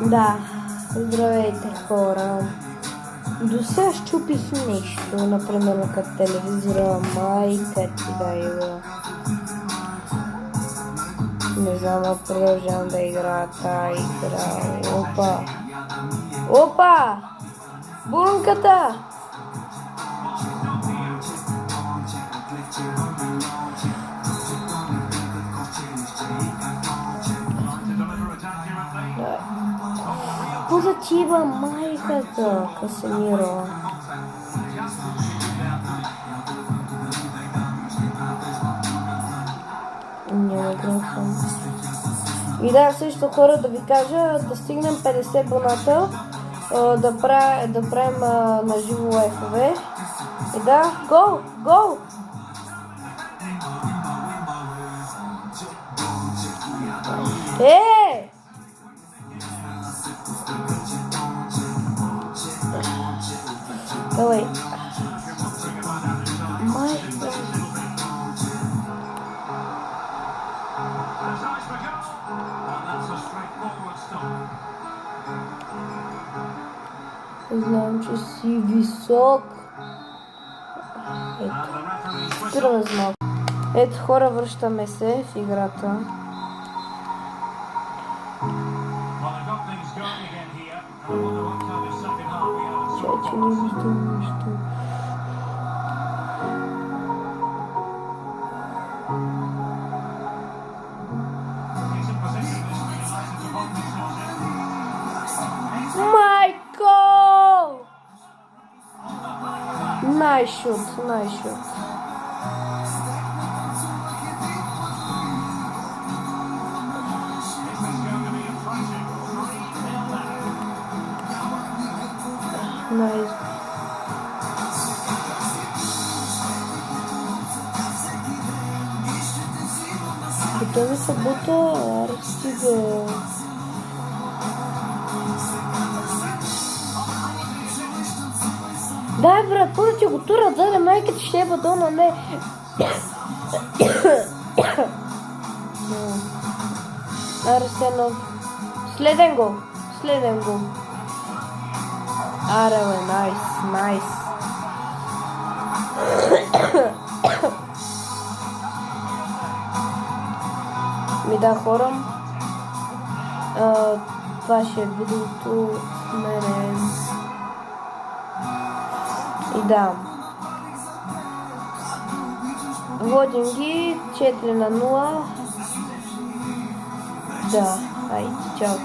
Да, здравейте хора. До сега щупих нещо, например като телевизора, майка ти да има. Не знам, да продължавам да играя тази игра. Опа! Опа! Бунката! Позатива майката, Касемиро. Няма гръмсъм. И да, също хора да ви кажа, да стигнем 50 абоната, да правим на живо лайфове. И да, гол! Гол! Давай. Майка. Знам, че си висок. Ето. Спираме с малко. Ето хора, връщаме се в играта. Че не виждам нещо. Майко! Nice shot, nice shot. Nice. Готови са бута, стига. Дай брат, пълнете го тура, да майката ще е бадона, не. Арсенов. Следен го. Аре бе, найс. Ми да хора. Това ще е видеото от мене. И да. Водим ги 4-0. Да, айде, чао.